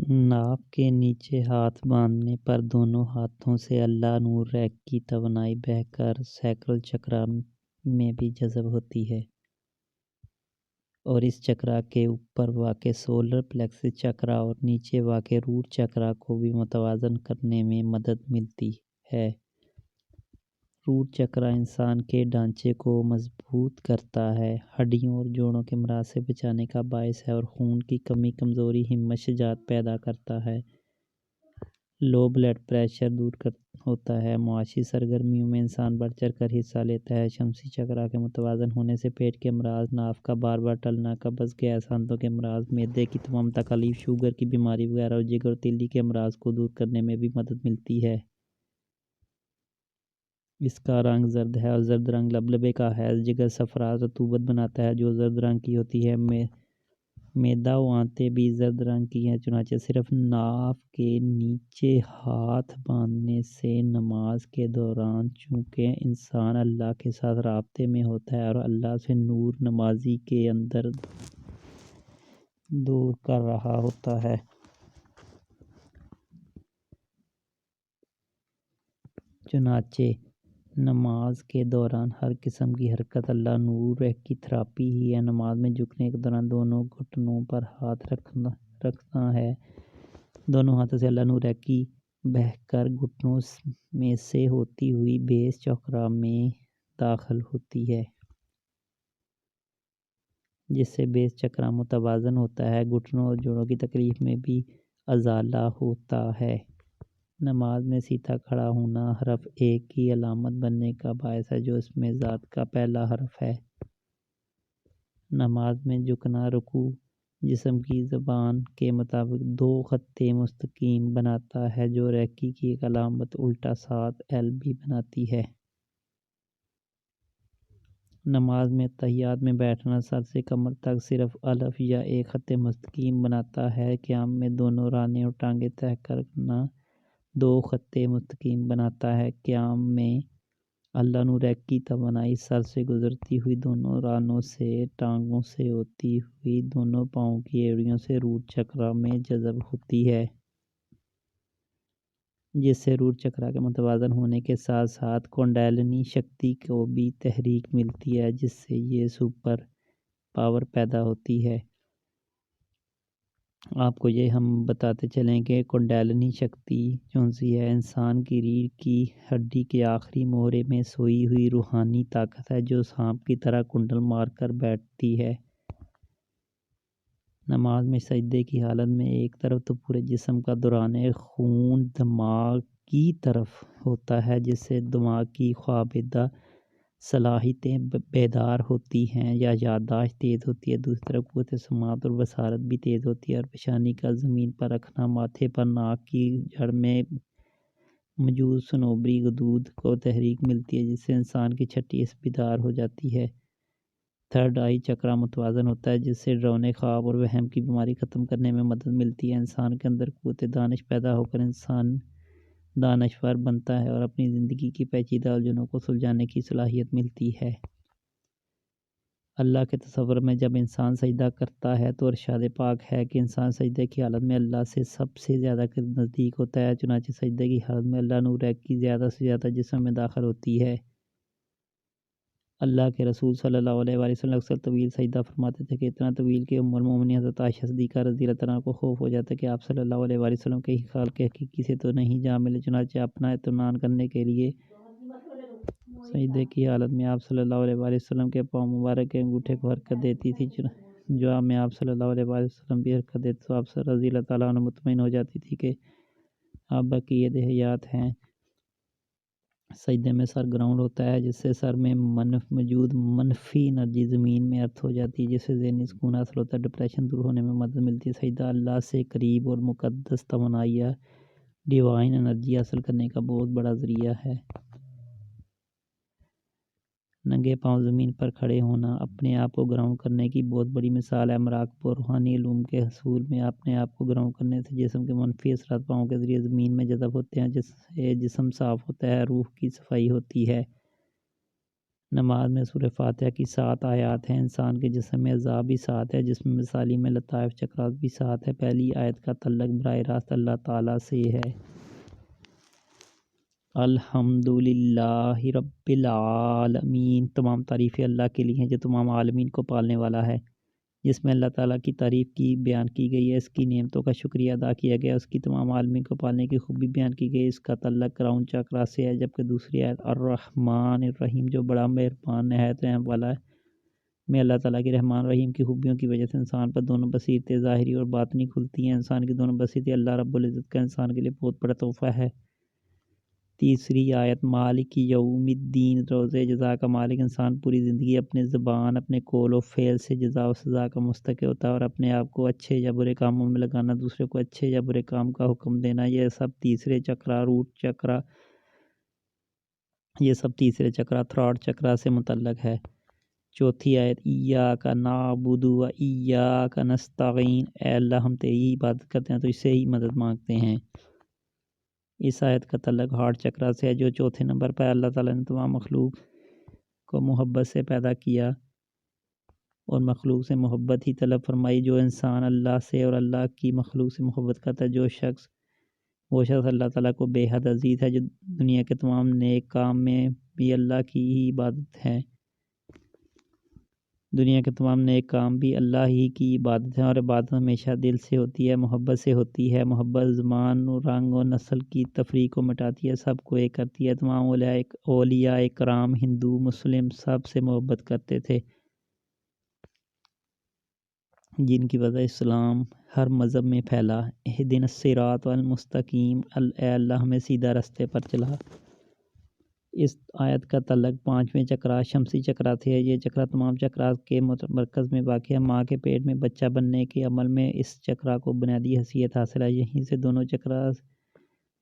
ناف کے نیچے ہاتھ باندھنے پر دونوں ہاتھوں سے اللہ نور ریک کی توانائی بہہ کر سیکرل چکرا میں بھی جذب ہوتی ہے اور اس چکرا کے اوپر واقع سولر پلیکسس چکرا اور نیچے واقع روٹ چکرا کو بھی متوازن کرنے میں مدد ملتی ہے۔ روٹ چکرا انسان کے ڈھانچے کو مضبوط کرتا ہے، ہڈیوں اور جوڑوں کے امراض سے بچانے کا باعث ہے اور خون کی کمی کمزوری ہمت شجاعت پیدا کرتا ہے، لو بلڈ پریشر دور ہوتا ہے، معاشی سرگرمیوں میں انسان بڑھ چڑھ کر حصہ لیتا ہے، شمسی چکرا کے متوازن ہونے سے پیٹ کے امراض، ناف کا بار بار ٹلنا، قبض، گیس، آنتوں کے امراض، معدے کی تمام تکالیف، شوگر کی بیماری وغیرہ اور جگر اور تیلی کے امراض کو دور کرنے میں بھی مدد ملتی ہے۔ اس کا رنگ زرد ہے اور زرد رنگ لبلبے کا ہے۔ جگر صفرا رطوبت بناتا ہے جو زرد رنگ کی ہوتی ہے۔ معدہ و آنتیں بھی زرد رنگ کی ہیں، چنانچہ صرف ناف کے نیچے ہاتھ باندھنے سے نماز کے دوران چونکہ انسان اللہ کے ساتھ رابطے میں ہوتا ہے اور اللہ سے نور نمازی کے اندر دور کر رہا ہوتا ہے۔ چنانچہ نماز کے دوران ہر قسم کی حرکت اللہ نور کی تھراپی ہی ہے۔ نماز میں جھکنے کے دوران دونوں گھٹنوں پر ہاتھ رکھنا ہے۔ دونوں ہاتھوں سے اللہ نور کی بہہ کر گھٹنوں میں سے ہوتی ہوئی بیس چکرا میں داخل ہوتی ہے، جس سے بیس چکرا متوازن ہوتا ہے، گھٹنوں اور جوڑوں کی تکلیف میں بھی ازالہ ہوتا ہے۔ نماز میں سیدھا کھڑا ہونا حرف اے کی علامت بننے کا باعث ہے جو اس میں ذات کا پہلا حرف ہے۔ نماز میں جھکنا رکوع جسم کی زبان کے مطابق دو خطے مستقیم بناتا ہے جو ریکی کی ایک علامت الٹا 7 ایل بھی بناتی ہے۔ نماز میں اتحیات میں بیٹھنا سر سے کمر تک صرف الف یا ایک خط مستقیم بناتا ہے۔ قیام میں دونوں رانیں اور ٹانگیں تہہ کرنا دو خطے مستقیم بناتا ہے۔ قیام میں اللہ نور کی توانائی سر سے گزرتی ہوئی دونوں رانوں سے ٹانگوں سے ہوتی ہوئی دونوں پاؤں کی ایڑیوں سے روٹ چکرا میں جذب ہوتی ہے، جس سے روٹ چکرا کے متوازن ہونے کے ساتھ ساتھ کنڈالینی شکتی کو بھی تحریک ملتی ہے، جس سے یہ سپر پاور پیدا ہوتی ہے۔ آپ کو یہ ہم بتاتے چلیں کہ کنڈالینی شکتی جونسی ہے انسان کی ریڑھ کی ہڈی کے آخری مہرے میں سوئی ہوئی روحانی طاقت ہے جو سانپ کی طرح کنڈل مار کر بیٹھتی ہے۔ نماز میں سجدے کی حالت میں ایک طرف تو پورے جسم کا دوران خون دماغ کی طرف ہوتا ہے، جس سے دماغ کی خوابیدہ صلاحیتیں بیدار ہوتی ہیں یا یادداشت تیز ہوتی ہے، دوسری طرف قوت سماعت اور بصارت بھی تیز ہوتی ہے اور پیشانی کا زمین پر رکھنا ماتھے پر ناک کی جڑ میں موجود صنوبری غدود کو تحریک ملتی ہے، جس سے انسان کی چھٹی حس بیدار ہو جاتی ہے۔ تھرڈ آئی چکرا متوازن ہوتا ہے، جس سے ڈراؤنے خواب اور وہم کی بیماری ختم کرنے میں مدد ملتی ہے۔ انسان کے اندر قوت دانش پیدا ہو کر انسان دانشور بنتا ہے اور اپنی زندگی کی پیچیدہ الجھنوں کو سلجھانے کی صلاحیت ملتی ہے۔ اللہ کے تصور میں جب انسان سجدہ کرتا ہے تو ارشاد پاک ہے کہ انسان سجدے کی حالت میں اللہ سے سب سے زیادہ نزدیک ہوتا ہے، چنانچہ سجدے کی حالت میں اللہ نور کی زیادہ سے زیادہ جسم میں داخل ہوتی ہے۔ اللہ کے رسول صلی اللہ علیہ وآلہ وسلم اکثر طویل سجدہ فرماتے تھے کہ اتنا طویل کہ ام المومنین حضرت عائشہ صدیقہ رضی اللہ عنہا کو خوف ہو جاتا کہ آپ صلی اللہ علیہ وآلہ وسلم کے خال کے حقیقی سے تو نہیں جا ملے، چنانچہ اپنا اطمینان کرنے کے لیے سجدے کی حالت میں آپ صلی اللہ علیہ وآلہ وسلم کے پاؤں مبارک کے انگوٹھے کو حرکت دیتی تھی، جو میں آپ صلی اللہ علیہ وآلہ وسلم بھی حرکت دیتے تو آپ رضی اللہ تعالیٰ عنہ مطمئن ہو جاتی تھی کہ آپ بقیت حیات ہیں۔ سجدے میں سر گراؤنڈ ہوتا ہے، جس سے سر میں موجود منفی انرجی زمین میں ارتھ ہو جاتی ہے، جس سے ذہنی سکون حاصل ہوتا ہے، ڈپریشن دور ہونے میں مدد ملتی ہے۔ سجدہ اللہ سے قریب اور مقدس توانائی یا ڈیوائن انرجی حاصل کرنے کا بہت بڑا ذریعہ ہے۔ ننگے پاؤں زمین پر کھڑے ہونا اپنے آپ کو گراؤنڈ کرنے کی بہت بڑی مثال ہے۔ مراقبہ اور روحانی علوم کے حصول میں اپنے آپ کو گراؤنڈ کرنے سے جسم کے منفی اثرات پاؤں کے ذریعے زمین میں جذب ہوتے ہیں، جس سے جسم صاف ہوتا ہے، روح کی صفائی ہوتی ہے۔ نماز میں سورہ فاتحہ کی 7 آیات ہیں۔ انسان کے جسم میں اعضاء بھی 7 ہے، جسم مثالی میں لطائف چکرات بھی 7 ہے۔ پہلی آیت کا تعلق براہ راست اللہ تعالیٰ سے ہے۔ الحمدللہ رب العالمین، تمام تعریفیں اللہ کے لیے ہیں جو تمام عالمین کو پالنے والا ہے۔ جس میں اللہ تعالیٰ کی تعریف کی بیان کی گئی ہے، اس کی نعمتوں کا شکریہ ادا کیا گیا، اس کی تمام عالمین کو پالنے کی خوبی بیان کی گئی۔ اس کا تعلق کراؤن چاکرا سے ہے، جبکہ دوسری آیت الرحمن الرحیم جو بڑا مہربان نہایت رحم والا ہے میں اللہ تعالیٰ کی رحمان رحیم کی خوبیوں کی وجہ سے انسان پر دونوں بصیرتیں ظاہری اور باطنی کھلتی ہیں۔ انسان کی دونوں بصیرتیں اللہ رب العزت کا انسان کے لیے بہت بڑا تحفہ ہے۔ تیسری آیت مالک یوم الدین، روز جزا کا مالک انسان پوری زندگی اپنے زبان، اپنے قول و فعل سے جزا و سزا کا مستحق ہوتا ہے، اور اپنے آپ کو اچھے یا برے کاموں میں لگانا، دوسرے کو اچھے یا برے کام کا حکم دینا، یہ سب تیسرے چکرا تھرڈ چکرا سے متعلق ہے۔ چوتھی آیت ایاک نعبد و ایاک نستعین، اے اللہ ہم تیری عبادت کرتے ہیں تو اس سے ہی مدد مانگتے ہیں۔ اس آیت کا تعلق ہارٹ چکرا سے ہے، جو چوتھے نمبر پر اللہ تعالیٰ نے تمام مخلوق کو محبت سے پیدا کیا اور مخلوق سے محبت ہی طلب فرمائی۔ جو انسان اللہ سے اور اللہ کی مخلوق سے محبت کرتا ہے، وہ شخص اللہ تعالیٰ کو بے حد عزیز ہے۔ جو دنیا کے تمام نیک کام میں بھی اللہ کی ہی عبادت ہے، دنیا کے تمام نیک کام بھی اللہ ہی کی عبادت ہیں، اور عبادت ہمیشہ دل سے ہوتی ہے، محبت سے ہوتی ہے۔ محبت زبان، رنگ اور نسل کی تفریق کو مٹاتی ہے، سب کو ایک کرتی ہے۔ تمام اولیاء کرام ہندو مسلم سب سے محبت کرتے تھے، جن کی وجہ اسلام ہر مذہب میں پھیلا۔ اہدنا الصراط المستقیم، اے اللہ ہمیں سیدھا راستے پر چلا۔ اس آیت کا تعلق پانچویں چکرا شمسی چکرا سے ہے۔ یہ چکرا تمام چکرات کے مرکز میں واقع ہے۔ ماں کے پیٹ میں بچہ بننے کے عمل میں اس چکرا کو بنیادی حیثیت حاصل ہے۔ یہیں سے دونوں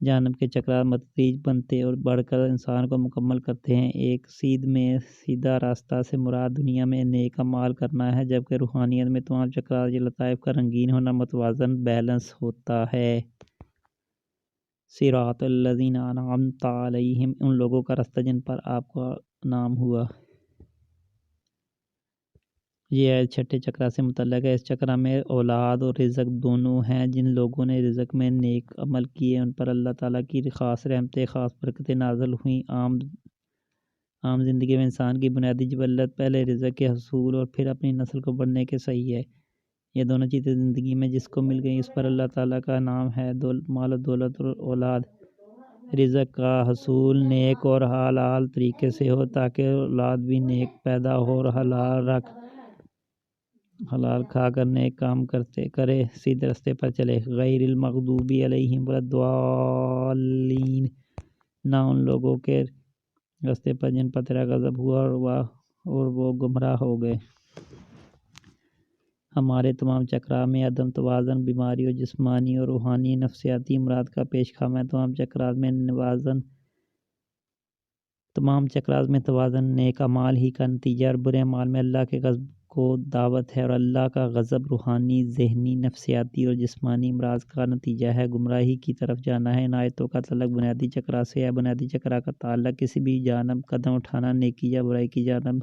جانب کے چکرات متدریج بنتے اور بڑھ کر انسان کو مکمل کرتے ہیں۔ ایک سیدھا راستہ سے مراد دنیا میں نیک اعمال کرنا ہے، جبکہ روحانیت میں تمام چکرات یا لطائف کا رنگین ہونا متوازن بیلنس ہوتا ہے۔ صراط الذین انعمت علیہم، ان لوگوں کا راستہ جن پر آپ کا نام ہوا۔ یہ آیت چھٹے چکرا سے متعلق ہے۔ اس چکرا میں اولاد اور رزق دونوں ہیں۔ جن لوگوں نے رزق میں نیک عمل کیے ان پر اللہ تعالیٰ کی خاص رحمتیں، خاص برکتیں نازل ہوئیں۔ عام زندگی میں انسان کی بنیادی جبلت پہلے رزق کے حصول اور پھر اپنی نسل کو بڑھنے کے صحیح ہے۔ یہ دونوں چیزیں زندگی میں جس کو مل گئیں اس پر اللہ تعالیٰ کا نام ہے۔ مال و دولت اور اولاد۔ رزق کا حصول نیک اور حلال طریقے سے ہو تاکہ اولاد بھی نیک پیدا ہو اور حلال کھا کر نیک کام کرے، سیدھے راستے پر چلے۔ غیر المغضوب علیہم ولا الضالین، نہ ان لوگوں کے راستے پر جن پر تیرا غضب ہوا اور وہ گمراہ ہو گئے۔ ہمارے تمام چکرات میں عدم توازن بیماری اور جسمانی اور روحانی نفسیاتی امراض کا پیش خم ہے۔ تمام چکرات میں توازن نیک اعمال ہی کا نتیجہ اور برے اعمال میں اللہ کے غضب کو دعوت ہے، اور اللہ کا غضب روحانی، ذہنی، نفسیاتی اور جسمانی امراض کا نتیجہ ہے، گمراہی کی طرف جانا ہے۔ ان آیتوں کا تعلق بنیادی چکرا سے ہے۔ بنیادی چکرا کا تعلق کسی بھی جانب قدم اٹھانا، نیکی یا برائی کی جانب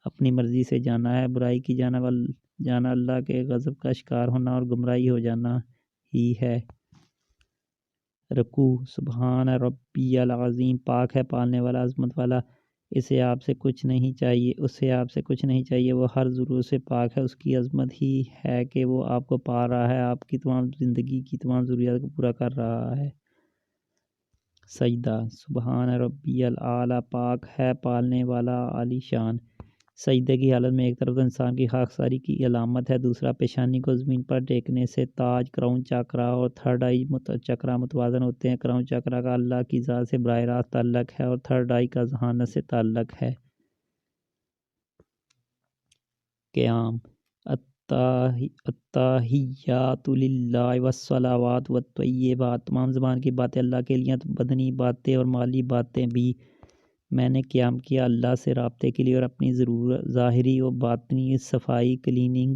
اپنی مرضی سے جانا ہے، برائی کی جانب جانا اللہ کے غضب کا شکار ہونا اور گمراہی ہو جانا ہی ہے۔ رکوع، سبحان ربی العظیم، پاک ہے پالنے والا، عظمت والا، اسے آپ سے کچھ نہیں چاہیے، وہ ہر ضرورت سے پاک ہے، اس کی عظمت ہی ہے کہ وہ آپ کو پال رہا ہے، آپ کی تمام زندگی کی تمام ضروریات کو پورا کر رہا ہے۔ سجدہ، سبحان ربی الاعلیٰ، پاک ہے پالنے والا عالی شان۔ سجدے کی حالت میں ایک طرف تو انسان کی خاکساری کی علامت ہے، دوسرا پیشانی کو زمین پر ٹیکنے سے تاج، کراؤن چاکرا اور تھرڈ آئی چکرا متوازن ہوتے ہیں۔ کراؤن چاکرا کا اللہ کی ذات سے براہ راست تعلق ہے اور تھرڈ آئی کا ذہانت سے تعلق ہے۔ قیام، التحیات للہ والصلوات والطیبات، تمام زبان کی باتیں اللہ کے لیے، بدنی باتیں اور مالی باتیں بھی۔ میں نے قیام کیا اللہ سے رابطے کے لیے اور اپنی ظاہری و باطنی صفائی، کلیننگ،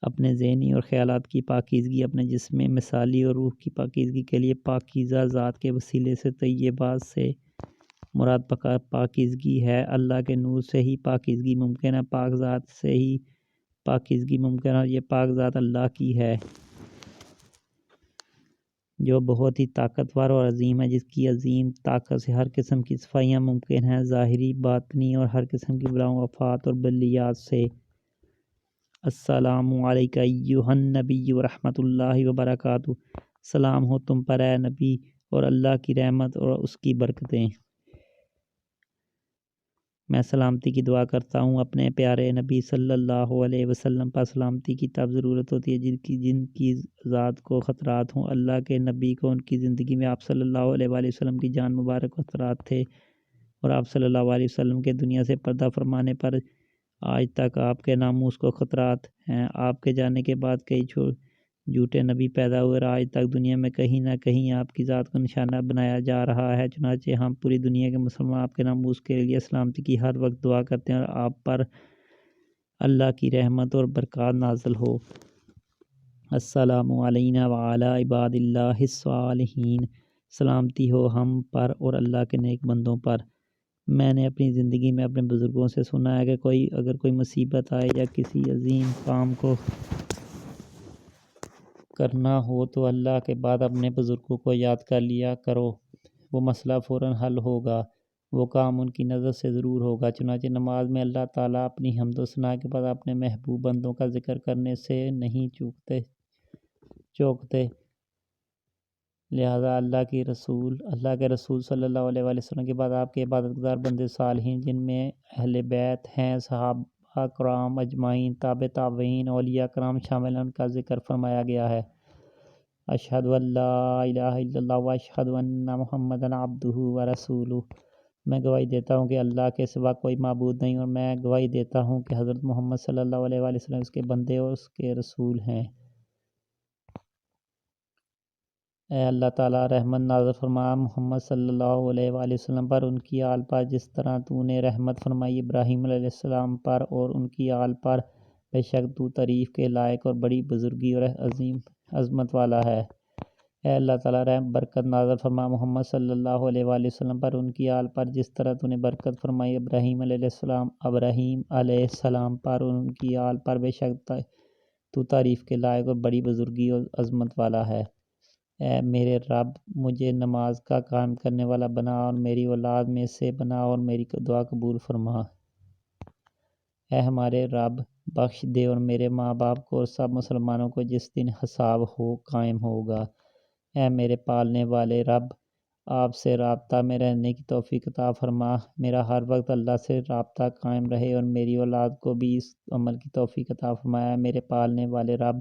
اپنے ذہنی اور خیالات کی پاکیزگی، اپنے جسم مثالی اور روح کی پاکیزگی کے لیے پاکیزہ ذات کے وسیلے سے طیبات سے مراد پاکیزگی ہے۔ اللہ کے نور سے ہی پاکیزگی ممکن ہے، پاک ذات سے ہی پاکیزگی ممکن ہے، یہ پاک ذات اللہ کی ہے جو بہت ہی طاقتور اور عظیم ہے، جس کی عظیم طاقت سے ہر قسم کی صفائیاں ممکن ہیں، ظاہری، باطنی اور ہر قسم کی بلاؤں، آفات اور بلیات سے۔ السلام علیکہ ایھا النبی ورحمۃ اللہ وبرکاتہ، سلام ہو تم پر اے نبی اور اللہ کی رحمت اور اس کی برکتیں۔ میں سلامتی کی دعا کرتا ہوں اپنے پیارے نبی صلی اللہ علیہ وسلم پر۔ سلامتی کی تب ضرورت ہوتی ہے جن کی ذات کو خطرات ہوں۔ اللہ کے نبی کو ان کی زندگی میں آپ صلی اللہ علیہ وآلہ وسلم کی جان مبارک کو خطرات تھے، اور آپ صلی اللہ علیہ وسلم کے دنیا سے پردہ فرمانے پر آج تک آپ کے ناموس کو خطرات ہیں۔ آپ کے جانے کے بعد کئی جھوٹے نبی پیدا ہوئے اور آج تک دنیا میں کہیں نہ کہیں آپ کی ذات کو نشانہ بنایا جا رہا ہے۔ چنانچہ ہم پوری دنیا کے مسلمان آپ کے ناموس کے لیے سلامتی کی ہر وقت دعا کرتے ہیں اور آپ پر اللہ کی رحمت اور برکات نازل ہو۔ السلام علینا وعلی عباد اللہ الصالحین، سلامتی ہو ہم پر اور اللہ کے نیک بندوں پر۔ میں نے اپنی زندگی میں اپنے بزرگوں سے سنا ہے کہ اگر کوئی مصیبت آئے یا کسی عظیم کام کو کرنا ہو تو اللہ کے بعد اپنے بزرگوں کو یاد کر لیا کرو، وہ مسئلہ فوراً حل ہوگا، وہ کام ان کی نظر سے ضرور ہوگا۔ چنانچہ نماز میں اللہ تعالیٰ اپنی حمد و ثنا کے بعد اپنے محبوب بندوں کا ذکر کرنے سے نہیں چوکتے، لہذا اللہ کے رسول صلی اللہ علیہ وآلہ وسلم کے بعد آپ کے عبادت گزار بندے صالحین، جن میں اہل بیت ہیں، صحابہ کرام اجمعین، تابع تابعین، اولیاء کرام شامل ہیں، ان کا ذکر فرمایا گیا ہے۔ اشہد ان لا الہ الا اللہ واشہد ان محمدًا عبدہ ورسولہ، میں گواہی دیتا ہوں کہ اللہ کے سوا کوئی معبود نہیں، اور میں گواہی دیتا ہوں کہ حضرت محمد صلی اللہ علیہ وآلہ وسلم اس کے بندے اور اس کے رسول ہیں۔ اے اللہ تعالیٰ، رحمت نازل فرما محمد صلی اللہ علیہ وآلہ وسلم پر، ان کی آل پر، جس طرح تو نے رحمت فرمائی ابراہیم علیہ السلام پر اور ان کی آل پر، بے شک تو تعریف کے لائق اور بڑی بزرگی اور عظیم عظمت والا ہے۔ اے اللہ تعالیٰ، برکت نازل فرما محمد صلی اللہ علیہ وآلہ وسلم پر، ان کی آل پر، جس طرح تو نے برکت فرمائی ابراہیم علیہ السلام پر اور ان کی آل پر، بے شک تو تعریف کے لائق اور بڑی بزرگی اور عظمت والا ہے۔ اے میرے رب، مجھے نماز کا قائم کرنے والا بنا اور میری اولاد میں سے بنا اور میری دعا قبول فرما۔ اے ہمارے رب، بخش دے اور میرے ماں باپ کو اور سب مسلمانوں کو جس دن حساب قائم ہوگا۔ اے میرے پالنے والے رب، آپ سے رابطہ میں رہنے کی توفیق عطا فرما، میرا ہر وقت اللہ سے رابطہ قائم رہے اور میری اولاد کو بھی اس عمل کی توفیق عطا فرما۔ اے میرے پالنے والے رب،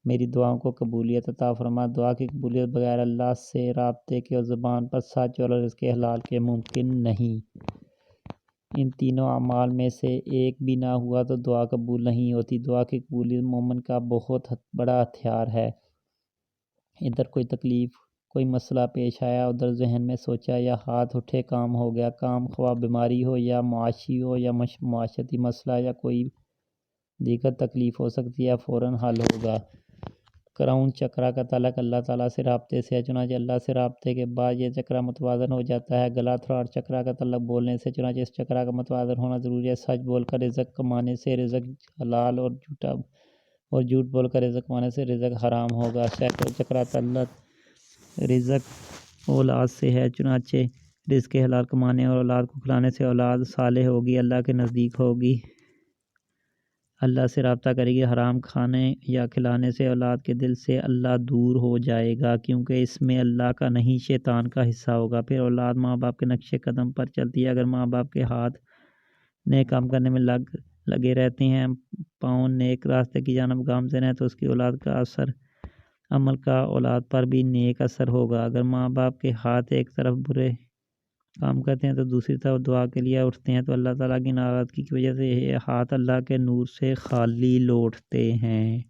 میری دعاؤں کو قبولیت عطا فرما۔ دعا کی قبولیت بغیر اللہ سے رابطے کے اور زبان پر سچ اور رزق حلال کے ممکن نہیں۔ ان تینوں اعمال میں سے ایک بھی نہ ہوا تو دعا قبول نہیں ہوتی۔ دعا کی قبولیت مومن کا بہت بڑا ہتھیار ہے۔ ادھر کوئی تکلیف، کوئی مسئلہ پیش آیا، ادھر ذہن میں سوچا یا ہاتھ اٹھے کام ہو گیا۔ کام خواہ بیماری ہو یا معاشی ہو یا معاشرتی مسئلہ یا کوئی دیگر تکلیف ہو سکتی ہے، فوراً حل ہوگا۔ کراؤن چکرا کا تعلق اللہ تعالیٰ سے رابطے سے ہے، چنانچہ اللہ سے رابطے کے بعد یہ چکرا متوازن ہو جاتا ہے۔ گلا تھراٹ چکرا کا تعلق بولنے سے، چنانچہ اس چکرا کا متوازن ہونا ضروری ہے۔ سچ بول کر رزق کمانے سے رزق حلال اور جھوٹ بول کر رزق کمانے سے رزق حرام ہوگا۔ سیکڑوں چکرا تعلق رزق اولاد سے ہے، چنانچہ رزق حلال کمانے اور اولاد کو کھلانے سے اولاد صالح ہوگی، اللہ کے نزدیک ہوگی، اللہ سے رابطہ کرے گی۔ حرام کھانے یا کھلانے سے اولاد کے دل سے اللہ دور ہو جائے گا، کیونکہ اس میں اللہ کا نہیں شیطان کا حصہ ہوگا۔ پھر اولاد ماں باپ کے نقش قدم پر چلتی ہے۔ اگر ماں باپ کے ہاتھ نیک کام کرنے میں لگے رہتے ہیں، پاؤں نیک راستے کی جانب گامزن ہیں، تو اس کی اولاد کا عمل کا اولاد پر بھی نیک اثر ہوگا۔ اگر ماں باپ کے ہاتھ ایک طرف برے کام کرتے ہیں تو دوسری طرف دعا کے لیے اٹھتے ہیں، تو اللہ تعالیٰ کی ناراضگی کی وجہ سے یہ ہاتھ اللہ کے نور سے خالی لوٹتے ہیں۔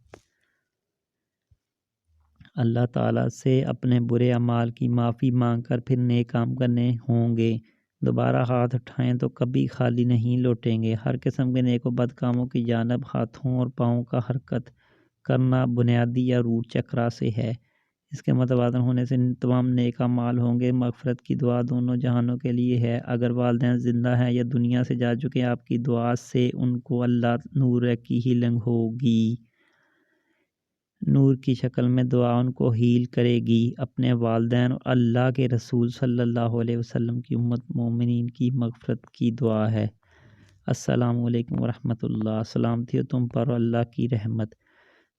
اللہ تعالیٰ سے اپنے برے اعمال کی معافی مانگ کر پھر نیک کام کرنے ہوں گے۔ دوبارہ ہاتھ اٹھائیں تو کبھی خالی نہیں لوٹیں گے۔ ہر قسم کے نیک و بد کاموں کی جانب ہاتھوں اور پاؤں کا حرکت کرنا بنیادی یا روٹ چکرا سے ہے۔ اس کے متواتر ہونے سے تمام نیک اعمال ہوں گے۔ مغفرت کی دعا دونوں جہانوں کے لیے ہے۔ اگر والدین زندہ ہیں یا دنیا سے جا چکے ہیں، آپ کی دعا سے ان کو اللہ نور کی ہیلنگ ہوگی، نور کی شکل میں دعا ان کو ہیل کرے گی۔ اپنے والدین اور اللہ کے رسول صلی اللہ علیہ وسلم کی امت مومنین کی مغفرت کی دعا ہے۔ السلام علیکم ورحمۃ اللہ۔ سلامتی ہو تم پر اللہ کی رحمت۔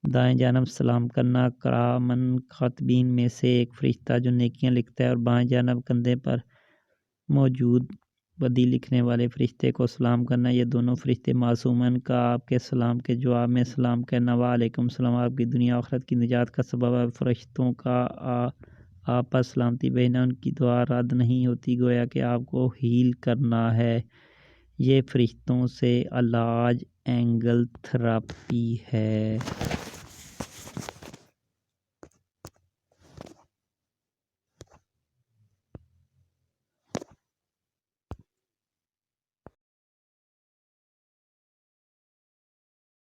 دائیں جانب سلام کرنا کرامن خاتبین میں سے ایک فرشتہ جو نیکیاں لکھتا ہے، اور بائیں جانب کندھے پر موجود بدی لکھنے والے فرشتے کو سلام کرنا، یہ دونوں فرشتے معصومن کا آپ کے سلام کے جواب میں سلام کہنا وعلیکم السلام آپ کی دنیا آخرت کی نجات کا سبب ہے۔ فرشتوں کا آپ پر سلامتی بھیجنا ان کی دعا رد نہیں ہوتی، گویا کہ آپ کو ہیل کرنا ہے۔ یہ فرشتوں سے علاج اینگل تھراپی ہے۔